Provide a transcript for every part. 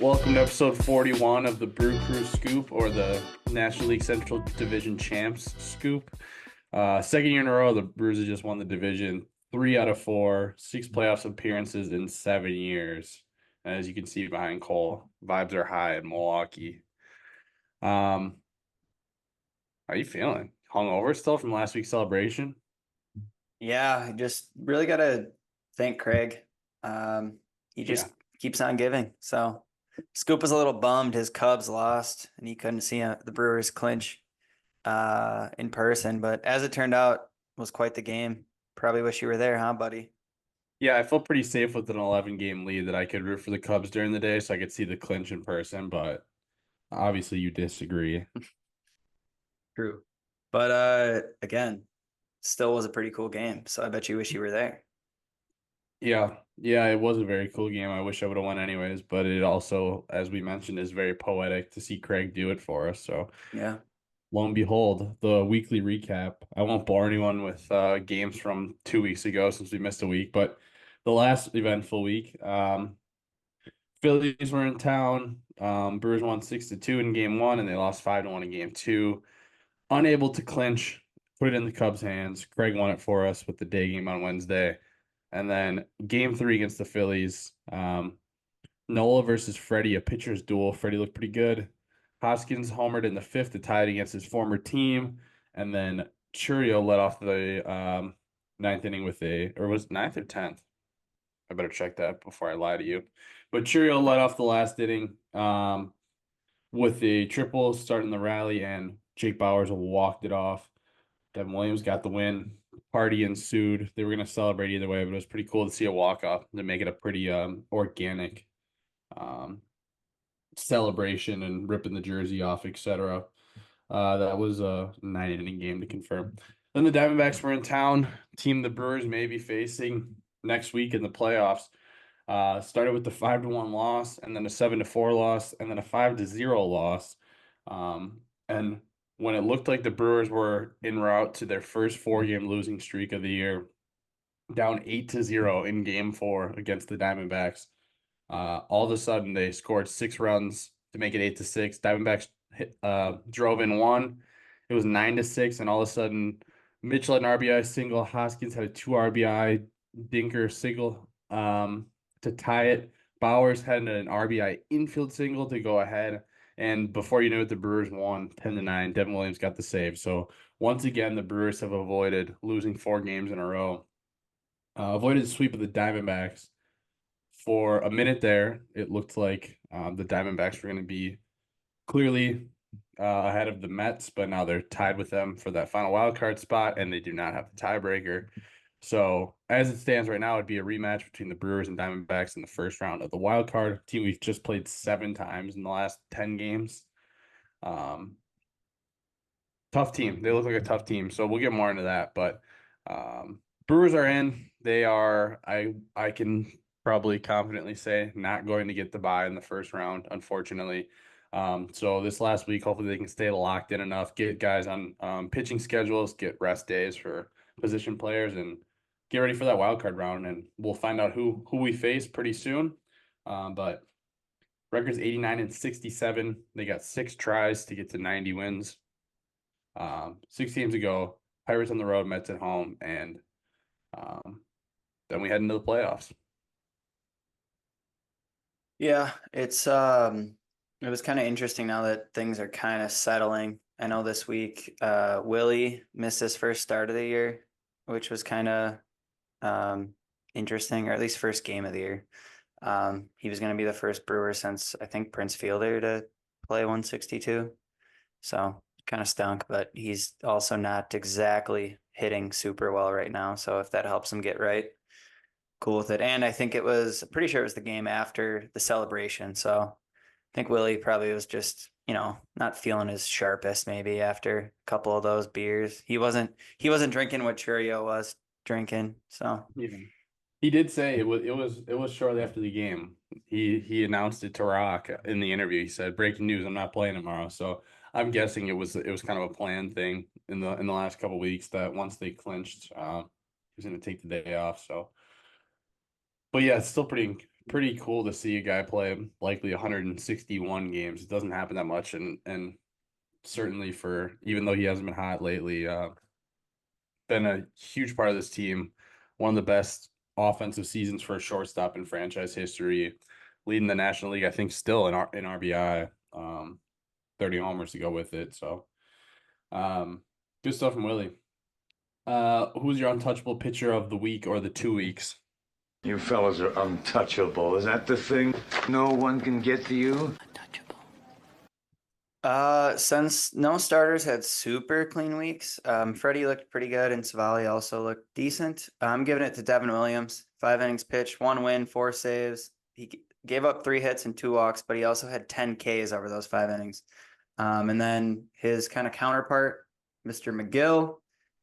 Welcome to episode 41 of the Brew Crew Scoop, or the National League Central Division Champs Scoop. Second year in a row, the Brewers have just won the division 3 out of 4, 6 playoffs appearances in 7 years. As you can see behind Cole, vibes are high in Milwaukee. How you feeling? Hungover still from last week's celebration? Yeah, just really got to thank Craig. He just keeps on giving. So Scoop was a little bummed his Cubs lost and he couldn't see the Brewers clinch in person. But as it turned out, it was quite the game. Probably wish you were there, huh, buddy? Yeah, I felt pretty safe with an 11-game lead that I could root for the Cubs during the day so I could see the clinch in person, but obviously you disagree. True. But again, still was a pretty cool game. So I bet you wish you were there. Yeah, it was a very cool game. I wish I would have won anyways, but it also, as we mentioned, is very poetic to see Craig do it for us. So Yeah. lo and behold, the weekly recap. I won't bore anyone with games from 2 weeks ago since we missed a week, but the last eventful week, Phillies were in town. Brewers won 6-2 in game one, and they lost 5-1 in game two. Unable to clinch, put it in the Cubs' hands. Craig won it for us with the day game on Wednesday. And then game three against the Phillies, Nola versus Freddie, a pitcher's duel. Freddie looked pretty good. Hoskins homered in the fifth to tie it against his former team. And then Chourio led off the ninth inning with or was it ninth or 10th? I better check that before I lie to you. But Chourio led off the last inning with a triple starting the rally, and Jake Bauers walked it off. Devin Williams got the win. Party ensued. They were going to celebrate either way, but it was pretty cool to see a walk-off to make it a pretty organic um, celebration and ripping the jersey off, etc. That was a 9-inning game to confirm. Then the Diamondbacks were in town. Team the Brewers may be facing next week in the playoffs. Started with the 5-1 loss, and then a 7-4 loss, and then a 5-0 loss. And when it looked like the Brewers were en route to their first 4-game losing streak of the year, down 8-0 in game 4 against the Diamondbacks, all of a sudden they scored 6 runs to make it 8-6. Diamondbacks drove in one. It was 9-6, and all of a sudden Mitchell had an RBI single. Hoskins had a 2 RBI dinker single to tie it. Bauers had an RBI infield single to go ahead. And before you knew it, the Brewers won 10-9. Devin Williams got the save. So once again, the Brewers have avoided losing 4 games in a row. Avoided the sweep of the Diamondbacks. For a minute there, it looked like the Diamondbacks were going to be clearly ahead of the Mets, but now they're tied with them for that final wild card spot, and they do not have the tiebreaker. So as it stands right now, it'd be a rematch between the Brewers and Diamondbacks in the first round of the wild card. Team we've just played 7 times in the last 10 games. Tough team. They look like a tough team. So we'll get more into that. But Brewers are in. They are, I can probably confidently say, not going to get the bye in the first round, unfortunately. So this last week, hopefully they can stay locked in enough, get guys on pitching schedules, get rest days for position players, and get ready for that wild card round. And we'll find out who we face pretty soon. But record's 89-67. They got 6 tries to get to 90 wins. 6 games ago, Pirates on the road, Mets at home, and then we head into the playoffs. Yeah, it was kind of interesting now that things are kind of settling. I know this week Willie missed his first start of the year, which was kind of interesting, or at least first game of the year. He was going to be the first Brewer since I think Prince Fielder to play 162. So kind of stunk, but he's also not exactly hitting super well right now. So if that helps him get right, cool with it. And I think pretty sure it was the game after the celebration. So I think Willie probably was just, not feeling his sharpest maybe after a couple of those beers. He wasn't drinking what Chourio was drinking. So Yeah. He did say it was shortly after the game. He announced it to Rock in the interview. He said, "Breaking news: I'm not playing tomorrow." So I'm guessing it was kind of a planned thing in the last couple of weeks that once they clinched, he was going to take the day off. So, but yeah, it's still pretty cool to see a guy play likely 161 games. It doesn't happen that much, and certainly for even though he hasn't been hot lately, been a huge part of this team. One of the best offensive seasons for a shortstop in franchise history, leading the National League. I think still in RBI, 30 homers to go with it. So, good stuff from Willie. Who's your untouchable pitcher of the week or the 2 weeks? You fellas are untouchable. Is that the thing? No one can get to you? Since no starters had super clean weeks, Freddie looked pretty good and Savali also looked decent. I'm giving it to Devin Williams. 5 innings pitched, 1 win, 4 saves. He gave up 3 hits and 2 walks, but he also had 10 Ks over those 5 innings. And then his kind of counterpart, Mr. McGill,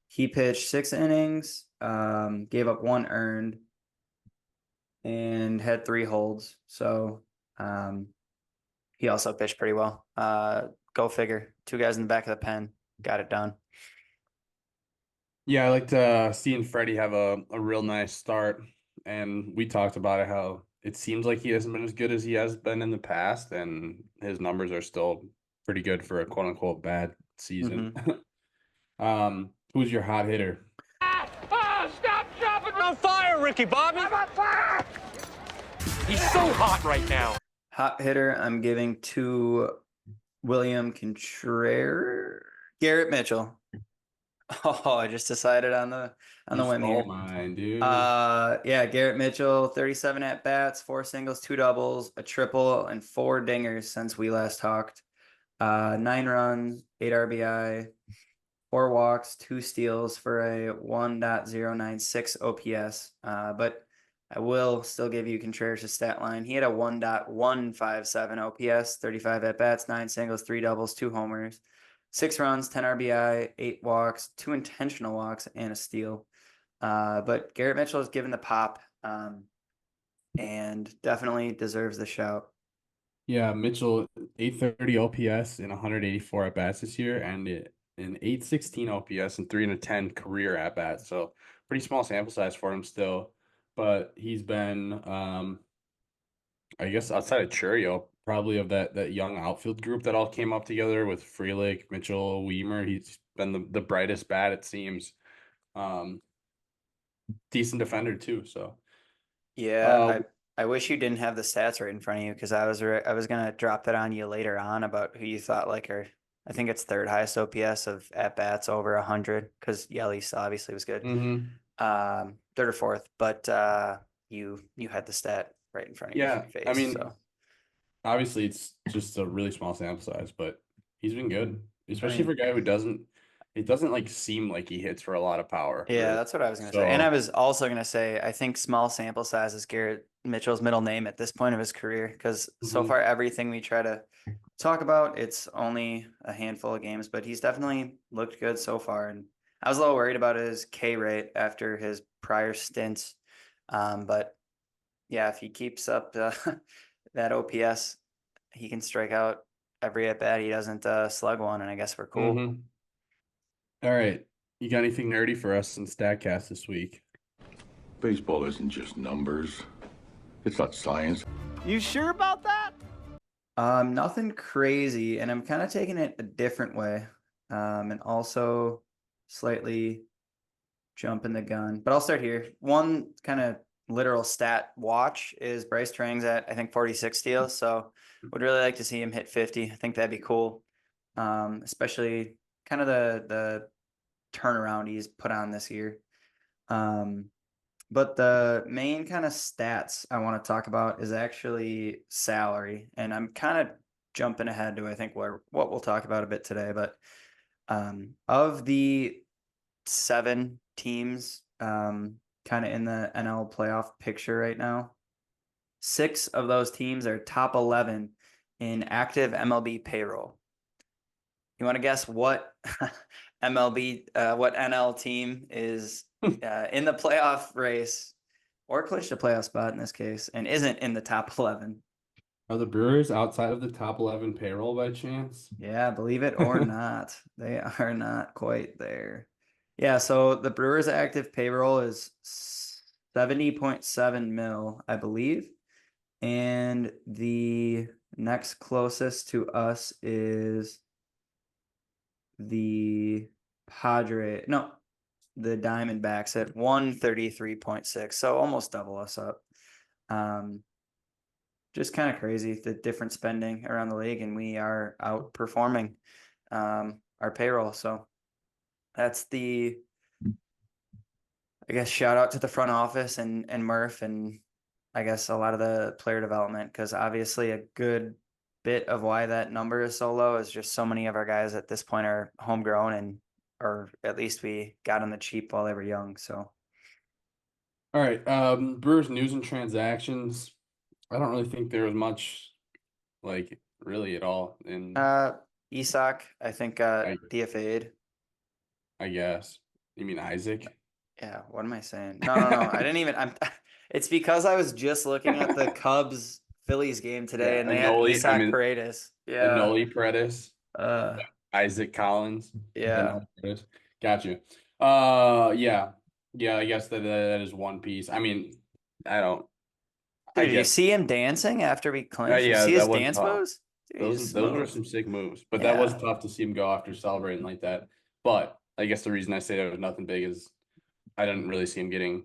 he pitched 6 innings, gave up 1 earned, and had 3 holds. So, he also pitched pretty well. Go figure. 2 guys in the back of the pen got it done. Yeah, I liked seeing Freddie have a real nice start, and we talked about it how it seems like he hasn't been as good as he has been in the past, and his numbers are still pretty good for a quote unquote bad season. Who's your hot hitter? Stop dropping on fire, Ricky Bobby. I'm on fire. He's so hot right now. Hot hitter, I'm giving to William Contreras, Garrett Mitchell. Oh, I just decided on the whim here. Mine, dude. Yeah, Garrett Mitchell, 37 at bats, 4 singles, 2 doubles, a triple, and 4 dingers since we last talked. 9 runs, 8 RBI, 4 walks, 2 steals for a 1.096 OPS. But I will still give you Contreras' stat line. He had a 1.157 OPS, 35 at bats, 9 singles, 3 doubles, 2 homers, 6 runs, 10 RBI, 8 walks, 2 intentional walks, and a steal. But Garrett Mitchell is given the pop, and definitely deserves the shout. Yeah, Mitchell, 830 OPS in 184 at bats this year, and an 816 OPS and 310 career at bats. So pretty small sample size for him still, but he's been, I guess outside of Chourio, probably of that young outfield group that all came up together with Frelick, Mitchell, Weimer. He's been the brightest bat, it seems. Decent defender too. So Yeah, I wish you didn't have the stats right in front of you because I was gonna drop that on you later on about who you thought like I think it's 3rd highest OPS of at bats over 100 because Yelich obviously was good. 3rd or 4th, but you had the stat right in front of yeah, your face. I mean, so obviously it's just a really small sample size, but he's been good, especially mean- for a guy who it doesn't like seem like he hits for a lot of power. yeah, that's what I was gonna say. And I was also gonna say I think small sample size is Garrett Mitchell's middle name at this point of his career because so Mhm. far everything we try to talk about, it's only a handful of games, but he's definitely looked good so far. And I was a little worried about his K rate after his prior stints. But yeah, if he keeps up that OPS, he can strike out every at bat. He doesn't slug one, and I guess we're cool. Mhm. All right, you got anything nerdy for us in Statcast this week? Baseball isn't just numbers. It's not science. You sure about that? Nothing crazy, and I'm kind of taking it a different way, and also slightly jumping the gun. But I'll start here. One kind of literal stat watch is Bryce Trang's at I think 46 steals, so would really like to see him hit 50. I think that'd be cool, especially kind of the turnaround he's put on this year. But the main kind of stats I want to talk about is actually salary. And I'm kind of jumping ahead to, I think, what we'll talk about a bit today. But of the 7 teams kind of in the NL playoff picture right now, 6 of those teams are top 11 in active MLB payroll. You want to guess what what NL team is in the playoff race or clinched a playoff spot in this case and isn't in the top 11? Are the Brewers outside of the top 11 payroll by chance? Yeah, believe it or not, they are not quite there. Yeah, so the Brewers' active payroll is 70.7 mil, I believe. And the next closest to us is the the Diamondbacks at 133.6. So almost double us up. Just kind of crazy, the different spending around the league, and we are outperforming our payroll. So that's I guess, shout out to the front office and Murph, and I guess a lot of the player development, because obviously a good bit of why that number is so low is just so many of our guys at this point are homegrown, or at least we got them the cheap while they were young. So All right. Brewers news and transactions. I don't really think there was much, like, really at all in, Isak, I think, DFA'd. I guess. You mean Isaac? Yeah, what am I saying? No. I didn't even. It's because I was just looking at the Cubs Phillies game today, Yeah, and they had Anoli, Isak Paredes. Yeah. Anoli Paredes, Uh. Isaac Collins. Yeah. Anoli Paredes. Got you. Yeah, I guess that is one piece. I mean, I don't. Dude, did you guess. see him dancing after we clinched? Yeah, You see that his was dance tough. moves? Dude, Those were some sick moves, but that was Yeah. tough to see him go after celebrating like that. But I guess the reason I say there was nothing big is I didn't really see him getting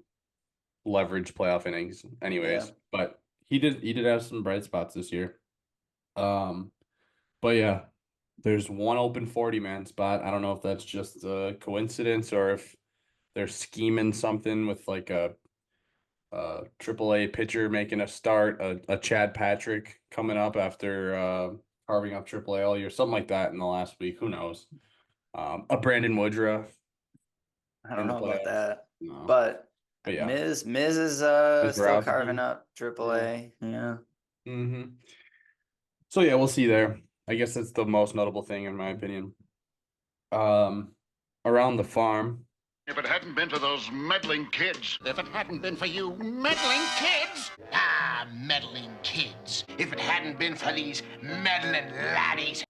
leverage playoff innings anyways. Yeah. But he did have some bright spots this year. But yeah, there's one open 40-man spot. I don't know if that's just a coincidence or if they're scheming something with like a AAA pitcher making a start, a Chad Patrick coming up after carving up AAA all year, something like that in the last week. Who knows? A Brandon Woodruff I don't in the know about playoffs. that. No. But yeah, Miz is still carving up AAA. Yeah. Mm-hmm. So yeah, we'll see there. I guess that's the most notable thing in my opinion. Around the farm. If it hadn't been for those meddling kids. If it hadn't been for you meddling kids. Ah, meddling kids. If it hadn't been for these meddling laddies.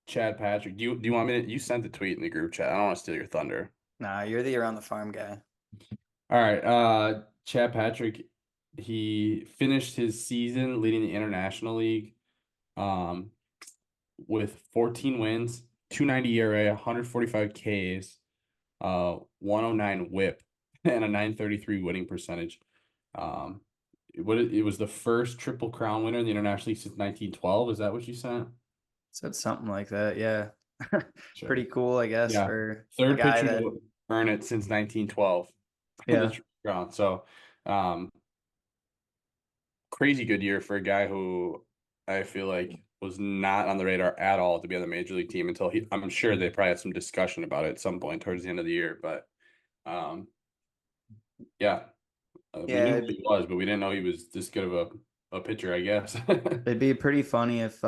Chad Patrick, do you want me to? You sent the tweet in the group chat. I don't want to steal your thunder. Nah, you're the around the farm guy. All right, Chad Patrick, he finished his season leading the International League, with 14 wins, 290 ERA, 145 Ks, 109 WHIP, and a 933 winning percentage. It was the first Triple Crown winner in the International League since 1912. Is that what you sent? Said something like that. Yeah. Sure. Pretty cool, I guess, Yeah. for Third a guy pitcher that to earn it since 1912. Yeah. The Triple Crown. So, crazy good year for a guy who I feel like was not on the radar at all to be on the major league team until I'm sure they probably had some discussion about it at some point towards the end of the year. But yeah, we knew who he was, but we didn't know he was this good of a pitcher, I guess. It'd be pretty funny if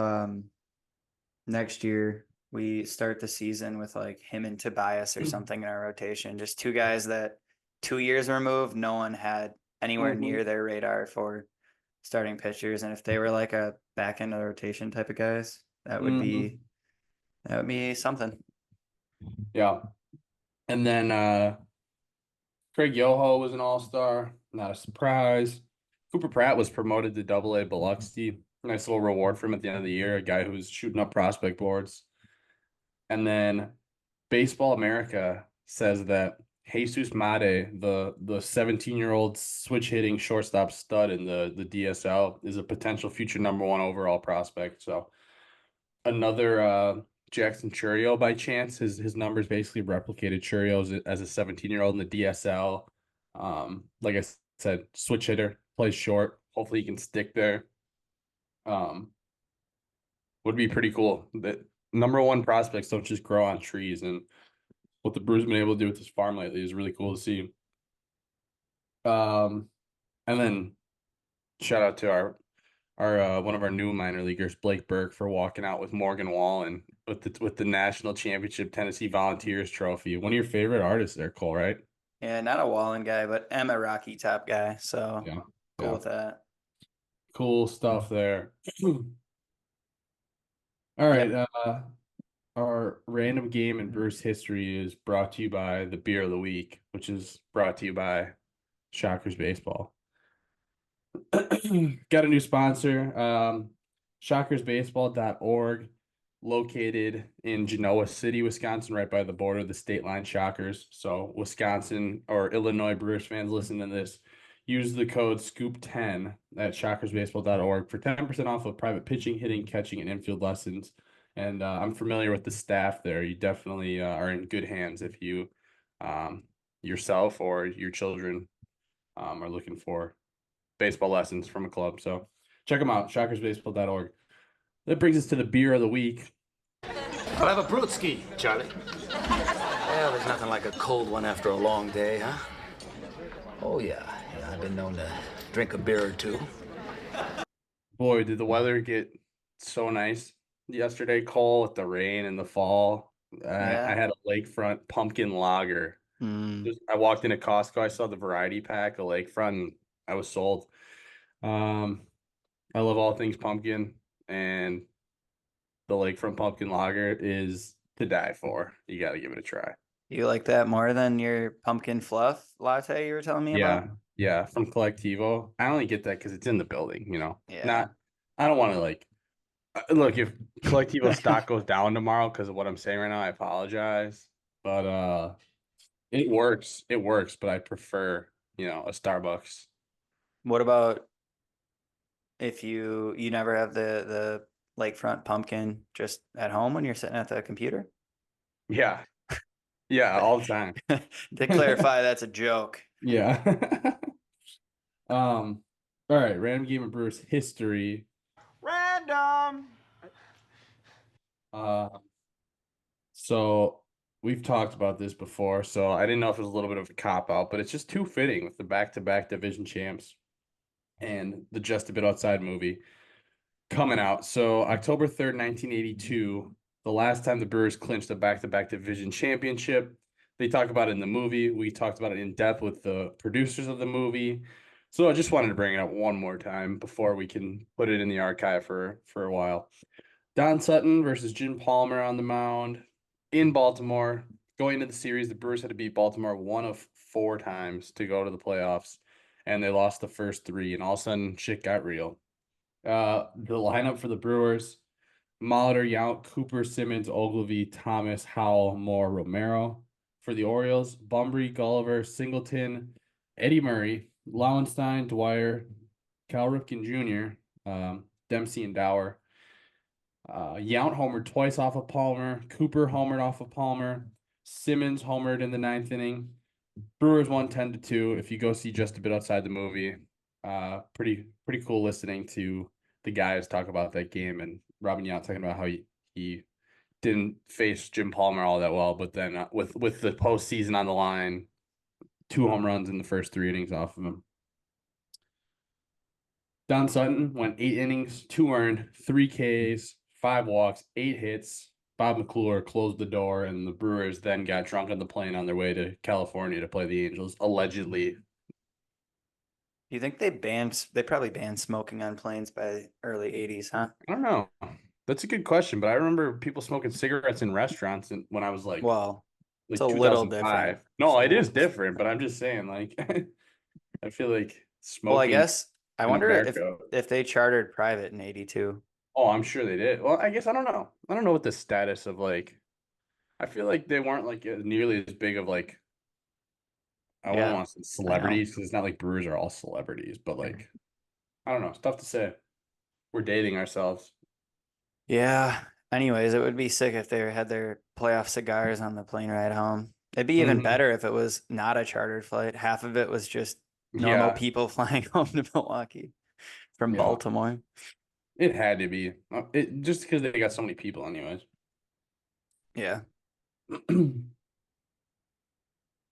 next year we start the season with like him and Tobias or something in our rotation. Just two guys that 2 years removed, no one had anywhere near their radar for starting pitchers. And if they were like a back end of the rotation type of guys, that would be something. Yeah. And then Craig Yoho was an all-star, not a surprise. Cooper Pratt was promoted to Double-A Biloxi. Nice little reward for him at the end of the year, a guy who's shooting up prospect boards. And then Baseball America says that Jesus Made, the 17-year-old switch hitting shortstop stud in the DSL, is a potential future #1 overall prospect. So another Jackson Chourio by chance. His numbers basically replicated Chourio's as a 17-year-old in the DSL. Like I said, switch hitter, plays short. Hopefully he can stick there. Would be pretty cool. That #1 prospects don't just grow on trees, and what the Brewers have been able to do with this farm lately is really cool to see. And then shout out to our one of our new minor leaguers, Blake Burke, for walking out with Morgan Wallen with the national championship Tennessee Volunteers trophy. One of your favorite artists there, Cole, right? Yeah, not a Wallen guy, but I'm a Rocky Top guy, so Yeah, cool with that. Cool stuff there. All right, our random game in Brewers history is brought to you by the Beer of the Week, which is brought to you by Shockers Baseball. Got a new sponsor, shockersbaseball.org, located in Genoa City, Wisconsin, right by the border of the state line Shockers. So Wisconsin or Illinois Brewers fans listening to this, use the code SCOOP10 at shockersbaseball.org for 10% off of private pitching, hitting, catching, and infield lessons. And I'm familiar with the staff there. You definitely are in good hands if you yourself or your children are looking for baseball lessons from a club. So check them out, shockersbaseball.org. That brings us to the beer of the week. I'll have a brewski, Charlie. Well, there's nothing like a cold one after a long day, huh? Oh, yeah. I've been known to drink a beer or two. Boy, did the weather get so nice yesterday, Cole, with the rain and the fall. I had a lakefront pumpkin lager. I walked into Costco, I saw the variety pack of lakefront, and I was sold. I love all things pumpkin, and the lakefront pumpkin lager is to die for. You got to give it a try. You like that more than your pumpkin fluff latte you were telling me about? Yeah, from Collectivo. I only get that because it's in the building, Yeah. I don't want to look, if Collectivo stock goes down tomorrow because of what I'm saying right now, I apologize. But it works. It works, but I prefer, a Starbucks. What about if you never have the lakefront pumpkin just at home when you're sitting at the computer? Yeah. Yeah, all the time. To clarify, that's a joke. Yeah. All right, random game of Brewers history. Random. So we've talked about this before, so I didn't know if it was a little bit of a cop out, but it's just too fitting with the back-to-back division champs and the Just a Bit Outside movie coming out. So October 3rd, 1982, the last time the Brewers clinched a back-to-back division championship. They talk about it in the movie. We talked about it in depth with the producers of the movie. So I just wanted to bring it up one more time before we can put it in the archive for a while. Don Sutton versus Jim Palmer on the mound in Baltimore. Going into the series, the Brewers had to beat Baltimore 1 of 4 times to go to the playoffs, and they lost the first 3, and all of a sudden shit got real. The lineup for the Brewers: Molitor, Yount, Cooper, Simmons, Ogilvy, Thomas, Howell, Moore, Romero. For the Orioles: Bumbry, Gulliver, Singleton, Eddie Murray, Lowenstein, Dwyer, Cal Ripken Jr., Dempsey, and Dower. Yount homered twice off of Palmer. Cooper homered off of Palmer. Simmons homered in the 9th inning. Brewers won 10-2. If you go see Just a Bit Outside the movie, pretty cool listening to the guys talk about that game, and Robin Yount talking about how he didn't face Jim Palmer all that well, but then with the postseason on the line, 2 home runs in the first 3 innings off of him. Don Sutton went 8 innings, 2 earned, 3 Ks, 5 walks, 8 hits. Bob McClure closed the door, and the Brewers then got drunk on the plane on their way to California to play the Angels, allegedly. You think they probably banned smoking on planes by early 80s, huh? I don't know. That's a good question, but I remember people smoking cigarettes in restaurants when I was like, well, it's a 2005. little different. No, it is different, but I'm just saying, I feel like smoking. Well, I guess I wonder America, if they chartered private in 82. Oh, I'm sure they did. Well, I guess I don't know. I don't know what the status of I feel like they weren't nearly as big of I don't want to say celebrities because it's not like Brewers are all celebrities, but I don't know. It's tough to say. We're dating ourselves. Yeah. Anyways, it would be sick if they had their playoff cigars on the plane ride home. It'd be even better if it was not a chartered flight. Half of it was just normal people flying home to Milwaukee from Baltimore. It had to be. Just because they got so many people anyways. Yeah.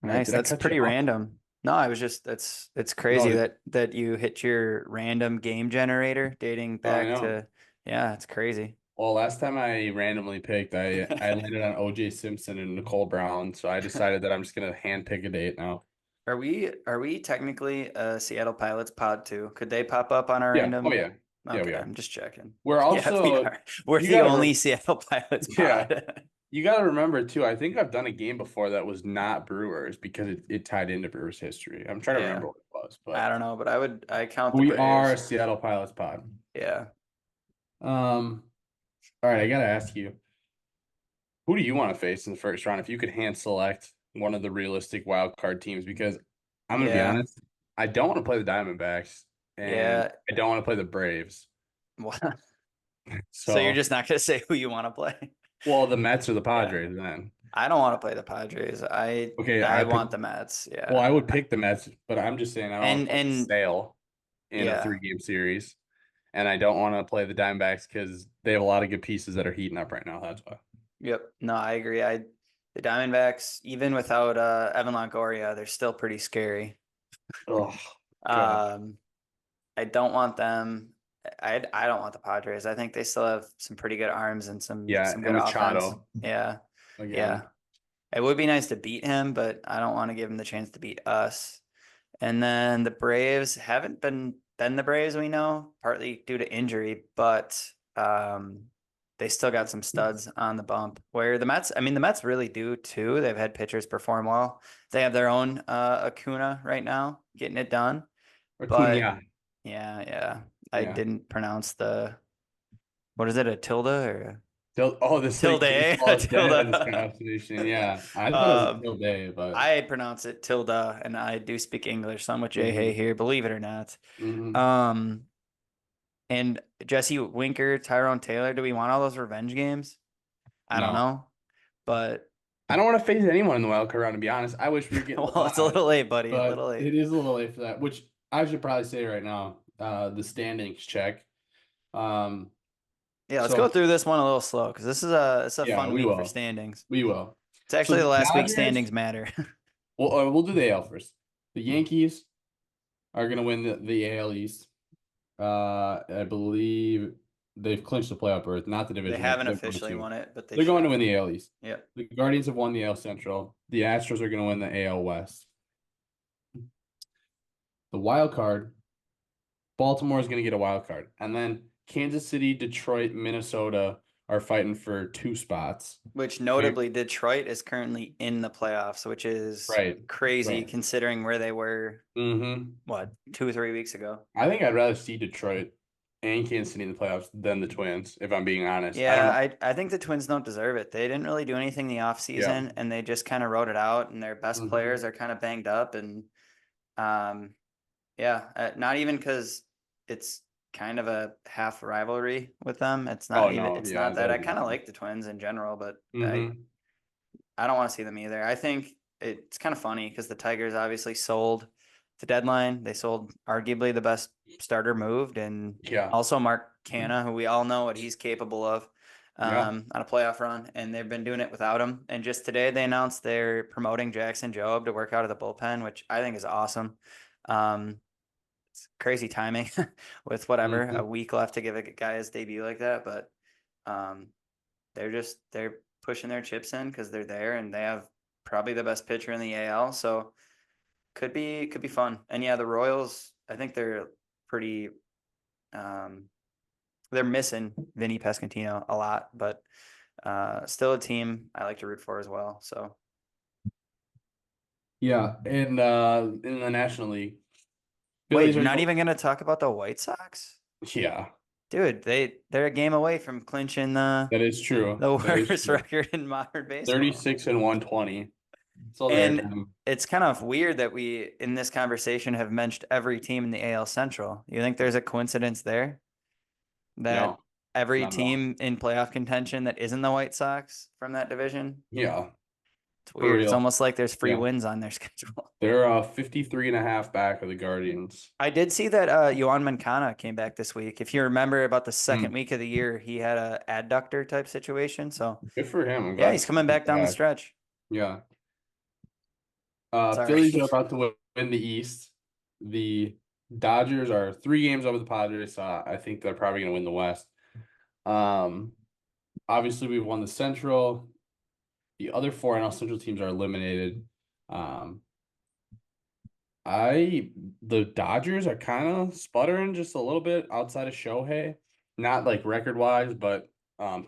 Nice. That's pretty random. No, I was just it's crazy that you hit your random game generator dating back to it's crazy. Well, last time I randomly picked, I landed on OJ Simpson and Nicole Brown, so I decided that I'm just gonna hand pick a date now. Are we technically a Seattle Pilots pod too? Could they pop up on our random? Oh yeah. Okay, Yeah, we are. I'm just checking. We're also we're the only Seattle Pilots pod. Yeah. You got to remember too. I think I've done a game before that was not Brewers because it tied into Brewers history. I'm trying to remember what it was, I but don't know, but I count the we Braves. are Seattle Pilots pod. Yeah. All right, I gotta ask you, who do you want to face in the first round if you could hand select one of the realistic wild card teams? Because I'm gonna be Yeah. honest, I don't want to play the Diamondbacks and Yeah. I don't want to play the Braves. So you're So, just not gonna say who you want to play? well, the Mets or the Padres then. I don't want to play the Padres. Okay, I want the Mets. well, Yeah. I would pick the Mets, but I'm just saying I don't want to play And Sale in a yeah. 3-game series, and I don't want to play the Diamondbacks because they have a lot of good pieces that are heating up right now. That's why. Yep. No, I agree. The Diamondbacks, even without Evan Longoria, they're still pretty scary. Oh, God. I don't want them. I don't want the Padres. I think they still have some pretty good arms and some Yeah, good and offense. Machado Yeah. again. Yeah. It would be nice to beat him, but I don't want to give him the chance to beat us. And then the Braves haven't been the Braves we know, partly due to injury, but they still got some studs on the bump. Where the Mets, I mean, the Mets really do too. They've had pitchers perform well. They have their own Acuna right now, getting it done. But Acuna. yeah, I Yeah. didn't pronounce what is it, a tilde or This tilde? like A tilde. this pronunciation. Yeah, I thought it was a tilde, but I pronounce it tilde, and I do speak English, so I'm with Jay Hay Mhm. here, believe it or not. Mhm. And Jesse Winker, Tyrone Taylor, do we want all those revenge games? I don't No. know, but I don't want to face anyone in the wild card round, to be honest. I wish we were getting well, it's a little late, buddy, a but little late. it is a little late for that, which I should probably say right now. The standings check. Yeah, let's So go through this one a little slow because this is it's a yeah, fun we week for will. standings. We will. It's actually So the last week Dodgers- standings matter. we'll do the AL first. The Yankees are going to win the AL East. I believe they've clinched the playoff berth, not the They division. haven't They're going officially to. won it, but They're going to win it. the AL East. Yeah. The Guardians have won the AL Central. The Astros are going to win the AL West. The wild card, Baltimore is going to get a wild card. And then Kansas City, Detroit, Minnesota are fighting for 2 spots. Which notably, Detroit is currently in the playoffs, which is crazy Right. considering where they were, what, 2 or 3 weeks ago. I think I'd rather see Detroit and Kansas City in the playoffs than the Twins, if I'm being honest. Yeah, I think the Twins don't deserve it. They didn't really do anything the offseason, and they just kind of wrote it out, and their best players are kind of banged up. And not even because it's kind of a half rivalry with them. It's not not that. I kind of like the Twins in general, but I don't want to see them either. I think it's kind of funny because the Tigers obviously sold the deadline. They sold arguably the best starter moved, and also Mark Canha, who we all know what he's capable of on a playoff run, and they've been doing it without him. And just today they announced they're promoting Jackson Chourio to work out of the bullpen, which I think is awesome. It's crazy timing with whatever a week left to give a guy his debut like that, but they're pushing their chips in because they're there and they have probably the best pitcher in the AL, so could be fun. And yeah, the Royals, I think they're pretty they're missing Vinny Pescatino a lot, but still a team I like to root for as well. So yeah, and in the National League. Wait, you're not even going to talk about the White Sox? Yeah. Dude, they're a game away from clinching that is true. The worst record in modern baseball. 36 and 120. And it's kind of weird that we, in this conversation, have mentioned every team in the AL Central. You think there's a coincidence there? That every team in playoff contention that isn't the White Sox from that division? Yeah. It's weird. It's almost like there's free wins on their schedule. They're 53 and a half back of the Guardians. I did see that Yoan Moncada came back this week. If you remember, about the second week of the year, he had a adductor type situation. So good for him. Yeah, he's coming back down the stretch. Yeah. Phillies are about to win the East. The Dodgers are 3 games over the Padres. I think they're probably going to win the West. Obviously, we've won the Central. The other 4 NL Central teams are eliminated. The Dodgers are kind of sputtering just a little bit outside of Shohei. Not like record-wise, but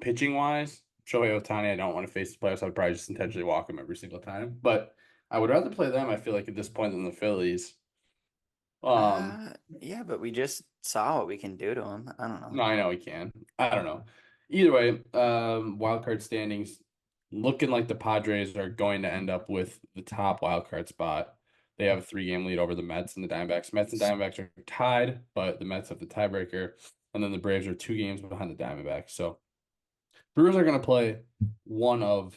pitching-wise. Shohei Ohtani, I don't want to face the playoffs. I'd probably just intentionally walk him every single time. But I would rather play them, I feel like, at this point than the Phillies. Yeah, but we just saw what we can do to him. I don't know. No, I know he can. I don't know. Either way, wild card standings looking like the Padres are going to end up with the top wild card spot. They have a 3-game lead over the Mets and the Diamondbacks. Mets and Diamondbacks are tied, but the Mets have the tiebreaker, and then the Braves are 2 games behind the Diamondbacks. So Brewers are going to play one of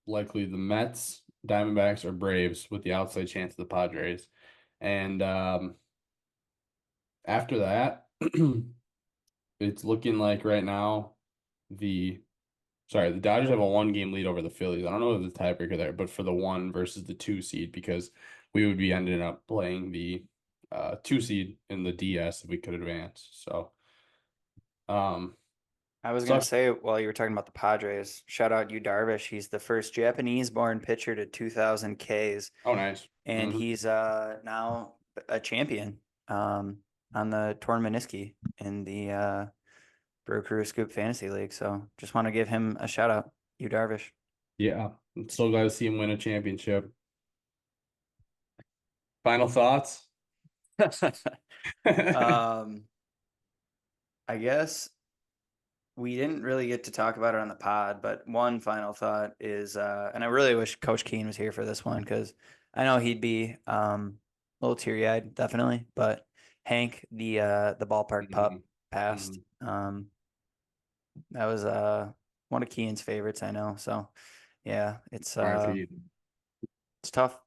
likely the Mets, Diamondbacks, or Braves with the outside chance of the Padres. And after that, it's looking like right now the Dodgers have a 1-game lead over the Phillies. I don't know if the tiebreaker there, but for the 1 versus the 2 seed, because we would be ending up playing the 2 seed in the DS if we could advance. So I was gonna say while you were talking about the Padres, shout out Yu Darvish. He's the first Japanese-born pitcher to 2,000 Ks, oh nice. and he's now a champion on the Torn Miniski in the Brew Crew Scoop Fantasy League. So just want to give him a shout out, Yu Darvish. Yeah, I'm so glad to see him win a championship. Final thoughts? I guess we didn't really get to talk about it on the pod, but one final thought is, and I really wish Coach Keane was here for this one because I know he'd be a little teary-eyed, definitely. But Hank, the ballpark pup, passed. That was one of Keane's favorites, I know. So yeah, it's tough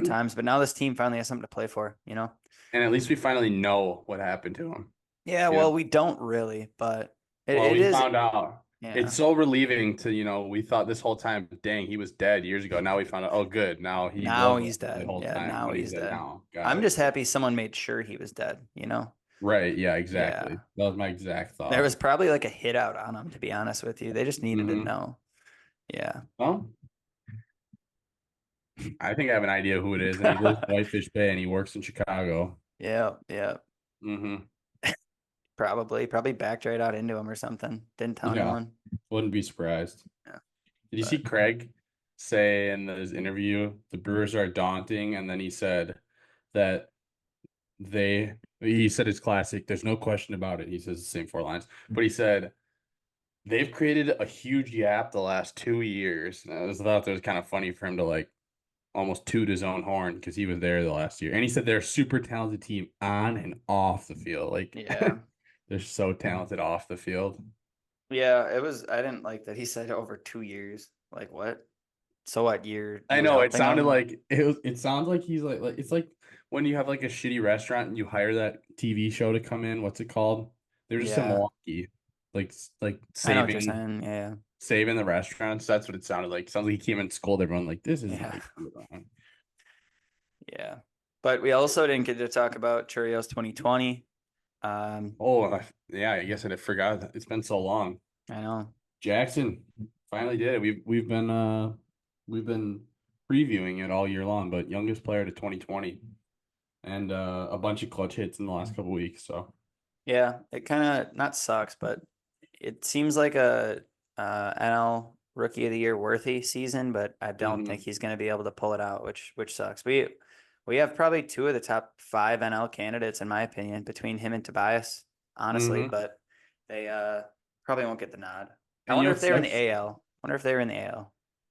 times. But now this team finally has something to play for, you know. And at least we finally know what happened to him. Yeah, well, we don't really, but we found out. Yeah. It's so relieving to, we thought this whole time, dang, he was dead years ago. Now we found out, oh, good. Now he's dead. The whole Yeah, time, now but he's dead. Now. I'm just happy someone made sure he was dead, you know? Right. Yeah, exactly. Yeah. That was my exact thought. There was probably like a hit out on him, to be honest with you. They just needed to know. Yeah. Well, I think I have an idea who it is. And he lives in Whitefish Bay and he works in Chicago. Yeah. Mm-hmm. Probably backed right out into him or something. Didn't tell anyone. Wouldn't be surprised. Yeah. Did you see Craig say in his interview, the Brewers are daunting, and then he said that he said it's classic. There's no question about it. He says the same 4 lines, but he said they've created a huge gap the last 2 years. And I thought that was kind of funny for him to like almost toot his own horn because he was there the last year. And he said they're a super talented team on and off the field. Like, yeah. They're so talented off the field. Yeah, I didn't like that he said over 2 years. Like what? So what year? I know it sounded like it sounds like he's like it's like when you have like a shitty restaurant and you hire that TV show to come in. What's it called? They're just in Milwaukee, like I know what you're saying. Yeah, saving the restaurants. That's what it sounded like. It sounds like he came and scolded everyone like this is yeah. But we also didn't get to talk about Chourio's 2020. Yeah, I guess I forgot. It's been so long. I know. Jackson finally did it. We've been previewing it all year long, but youngest player to 2020, and a bunch of clutch hits in the last couple weeks. So yeah, it kind of not sucks, but it seems like a NL Rookie of the Year worthy season, but I don't think he's going to be able to pull it out, which sucks. We have probably 2 of the top 5 NL candidates, in my opinion, between him and Tobias, honestly, but they probably won't get the nod. I wonder if they're in the AL.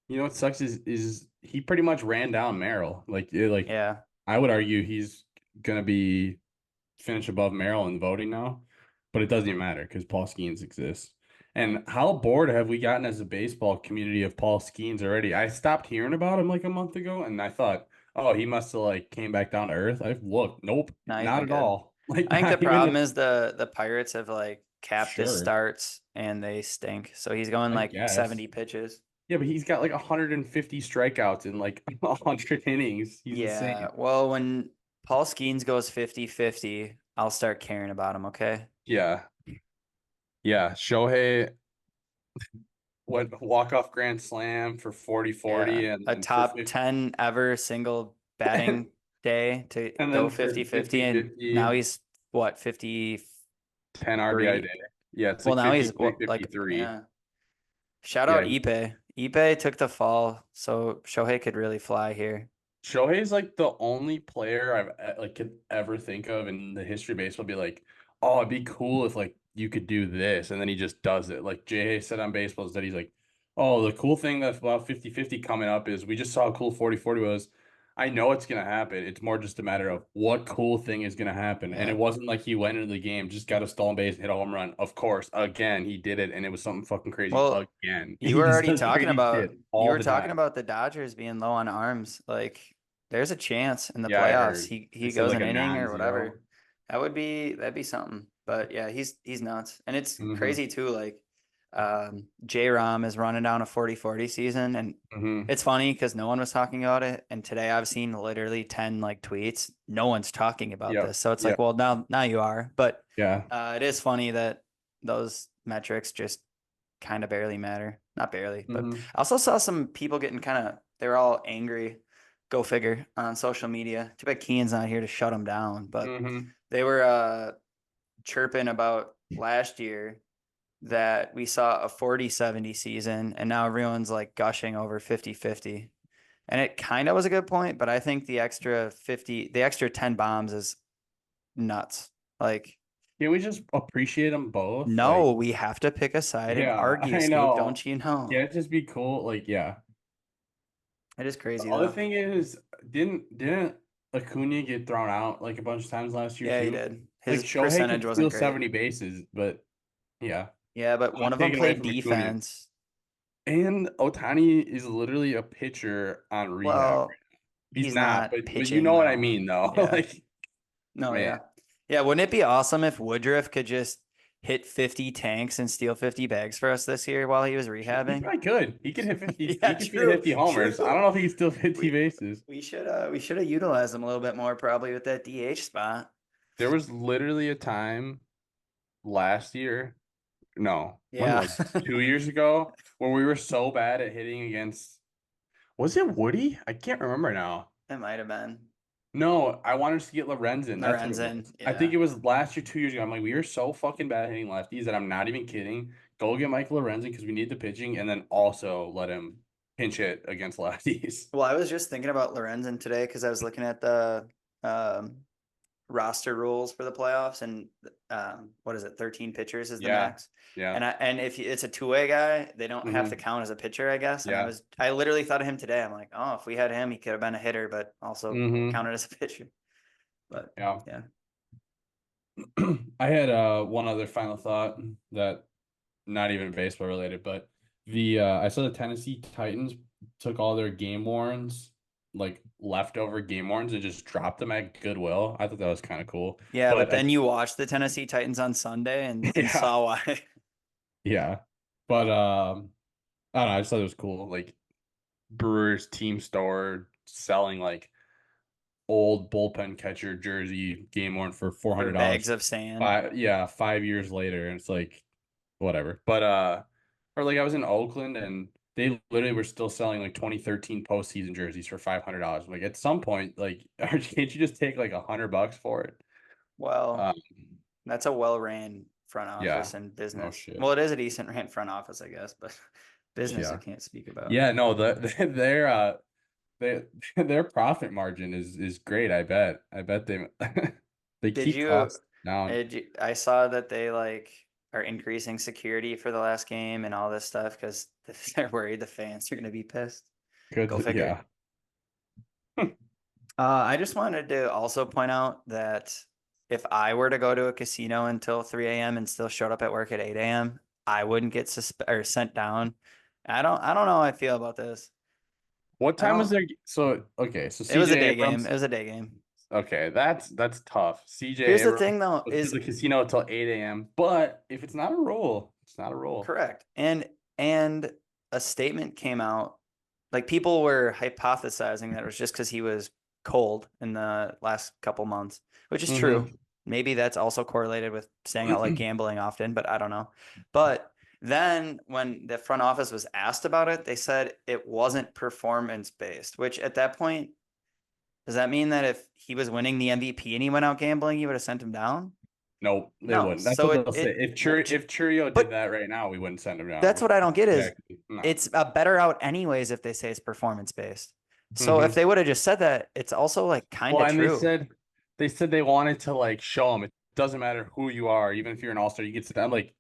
You know what sucks is he pretty much ran down Merrill. Yeah. I would argue he's gonna be finished above Merrill in voting now, but it doesn't even matter because Paul Skeens exists. And how bored have we gotten as a baseball community of Paul Skeens already? I stopped hearing about him like a month ago, and I thought, oh, he must have like came back down to earth. I've looked. Nope, not at all. Like, I think the problem is the Pirates have like capped his starts and they stink. So he's going like 70 pitches. Yeah, but he's got like 150 strikeouts in like 100 innings. He's insane. Well, when Paul Skeens goes 50-50, I'll start caring about him, okay? Yeah. Shohei went walk-off grand slam for 40-40 and a top 10 ever single batting day to go 50-50, and now he's what, 50 10 RBI day. Yeah, it's like now he's 53. Yeah. Shout out Ipe. Ipe took the fall, so Shohei could really fly here. Shohei's like the only player like could ever think of in the history of baseball be like, oh, it'd be cool if like you could do this, and then he just does it. Like Jay said on baseball is that he's like, oh, the cool thing that's about 50-50 coming up is we just saw how cool 40-40 was. I know it's gonna happen. It's more just a matter of what cool thing is gonna happen. And Yeah. it wasn't like he went into the game, just got a stolen base, hit a home run. Of course, again, he did it, and it was something fucking crazy Well, again. you He were just already does talking crazy about shit all the time. the Dodgers being low on arms. Like, there's a chance in the Yeah, I playoffs heard. he They said goes like an a inning or 9-0. whatever. That'd be something. But yeah, he's nuts. And it's Mhm. crazy too. Like, J-Rom is running down a 40-40 season, and Mhm. it's funny because no one was talking about it. And today I've seen literally 10 like tweets. No one's talking about Yep. this. So it's Yep. like, well, now you are. But Yeah. it is funny that those metrics just kind of barely matter. Not barely, but Mhm. I also saw some people getting they were all angry. Go figure, on social media. Too bad Keen's not here to shut them down. But Mhm. they were chirping about last year that we saw a 40-70 season, and now everyone's like gushing over 50-50. And it kind of was a good point, but I think the extra 10 bombs is nuts. Like, Can we just appreciate them both? no, Like, we have to pick a side and yeah, argue, I Scoop. know. Don't you know? Can't it just be cool? Like, yeah. It is The crazy other though. thing is, didn't Acuna get thrown out like a bunch of times last year Yeah, he too? did. Like His Shohei percentage could wasn't steal great. 70 bases, but yeah. Yeah, but one of them Take it away played from Acuna. defense. And Otani is literally a pitcher on rehab. Well, He's he's not, not but you pitching know what I though. mean though. Yeah. Like, No, man. yeah. Yeah, wouldn't it be awesome if Woodruff could just hit 50 tanks and steal 50 bags for us this year while he was He rehabbing? probably could. He could hit 50. Yeah, He could true, hit 50 homers. true. I don't know if he can still 50 bases. We should have utilized him a little bit more probably with that DH spot. There was literally a time last year. No, when Yeah. was it? 2 years ago, where we were so bad at hitting against. Was it Woody? I can't remember now. It might have been. No, I wanted us to get Lorenzen. That's what it Lorenzen, was. I think yeah. it was last year, 2 years ago. I'm like, we were so fucking bad at hitting lefties that I'm not even kidding. Go get Michael Lorenzen because we need the pitching, and then also let him pinch hit against lefties. Well, I was just thinking about Lorenzen today because I was looking at the roster rules for the playoffs, and what is it? 13 pitchers is the Yeah. max. Yeah. And if it's a two-way guy, they don't have to count as a pitcher, I guess. And Yeah. I literally thought of him today. I'm like, oh, if we had him, he could have been a hitter, but also counted as a pitcher. But Yeah. yeah. I had one other final thought that not even baseball related, but I saw the Tennessee Titans took all their game warrants, like leftover game warrants, and just dropped them at Goodwill. I thought that was kind of cool. Yeah, but then you watched the Tennessee Titans on Sunday and Yeah. saw why. Yeah. But I don't know, I just thought it was cool. Like Brewers team store selling like old bullpen catcher jersey game worn for $400. Bags of sand. 5 years later, and it's like whatever. But or like I was in Oakland and they literally were still selling like 2013 postseason jerseys for $500. Like at some point, like can't you just take like $100 for it? Well, that's a well-ran front office and business. shit. Well, it is a decent ran front office, I guess, but business I can't speak about. Yeah, no, their profit margin is great. I bet they they keep costs down. I saw that they like are increasing security for the last game and all this stuff because they're worried the fans are going to be pissed. Good, Go figure. Yeah. I just wanted to also point out that if I were to go to a casino until 3 a.m. and still showed up at work at 8 a.m., I wouldn't get sent down. I don't know how I feel about this. What time was there? So okay, so it was a CJ day Abrams, game. It was a day game. Okay, that's tough. CJ Here's the Abrams thing, though, was is to the casino until 8 a.m. But if it's not a rule, it's not a rule. correct. And a statement came out, like people were hypothesizing that it was just because he was cold in the last couple months, which is true. Maybe that's also correlated with staying out like gambling often, but I don't know. But then when the front office was asked about it, they said it wasn't performance based, which at that point, does that mean that if he was winning the MVP and he went out gambling, you would have sent him down? Nope, they No, wouldn't. That's so what it- they'll say. it- If Chourio but- did that right now, we wouldn't send him down. That's what I don't get is Exactly. No. it's a better out anyways if they say it's performance based. So if they would have just said that, it's also like kind Well, of and true. they said they wanted to like show them it doesn't matter who you are, even if you're an all-star, you get to them. Like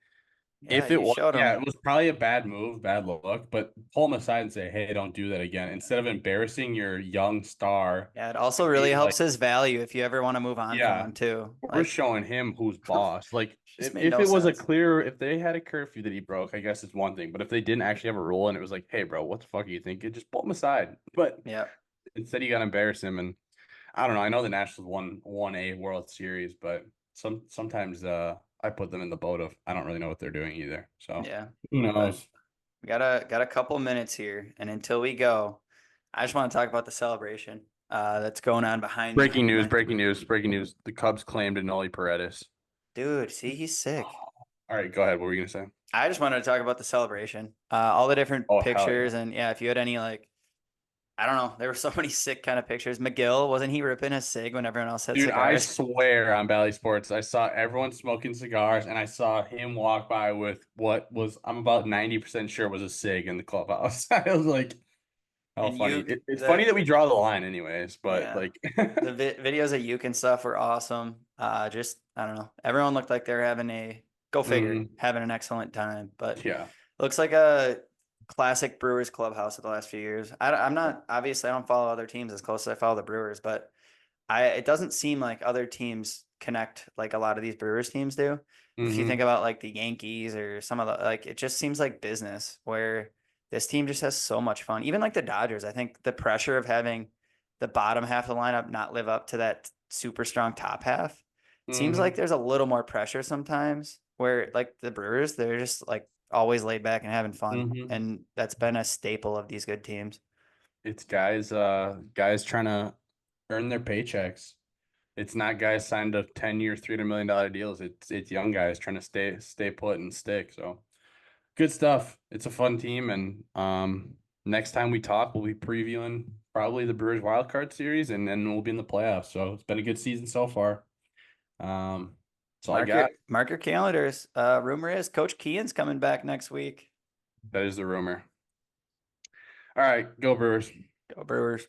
Yeah, if it you was, showed yeah, them. it was probably a bad move, bad look, but pull them aside and say, hey, don't do that again. Instead of embarrassing your young star, Yeah, it also really being like, helps his value if you ever want to move on from yeah, him too. we're Like, showing him who's boss. Like just made if no it was sense. if they had a curfew that he broke, I guess it's one thing. But if they didn't actually have a rule and it was like, hey, bro, what the fuck are you thinking? Just pull him aside. But Yeah. instead, you got to embarrass him. And I don't know. I know the Nationals won a World Series, but sometimes I put them in the boat of I don't really know what they're doing either. So Yeah. who But knows? we got a couple minutes here, and until we go, I just want to talk about the celebration that's going on behind me. Breaking news! Breaking news! Breaking news! The Cubs claimed Noli Paredes. Dude, see, he's sick. All right, go ahead. What were you gonna say? I just wanted to talk about the celebration. All the different Oh, hell yeah. pictures, and yeah, if you had any like, I don't know, there were so many sick kind of pictures. McGill, wasn't he ripping his cig when everyone else had Dude, I cigars? swear on Bally Sports, I saw everyone smoking cigars, and I saw him walk by with what was I'm about 90% sure was a cig in the clubhouse. I was like, how And funny! you, It's funny that we draw the line, anyways. But yeah, like, the videos of Uke and stuff were awesome. Just I don't know, everyone looked like they're having a go figure, mhm, having an excellent time. But yeah, looks like a classic Brewers clubhouse of the last few years. I'm not obviously I don't follow other teams as close as I follow the Brewers, but it doesn't seem like other teams connect like a lot of these Brewers teams do. If you think hmm about like the Yankees or some of the like, it just seems like business where this team just has so much fun. Even like the Dodgers, I think the pressure of having the bottom half of the lineup not live up to that super strong top half. It seems like hmm there's a little more pressure sometimes where like the Brewers, they're just like always laid back and having fun. hmm And that's been a staple of these good teams. It's guys trying to earn their paychecks. It's not guys signed to 10-year, $300 million deals. It's young guys trying to stay put and stick. So good stuff. It's a fun team, and next time we talk, we'll be previewing probably the Brewers wild card series, and then we'll be in the playoffs. So it's been a good season so far. That's all I got. Mark your calendars. Rumor is Coach Kean's coming back next week. That is the rumor. All right, go Brewers. Go Brewers.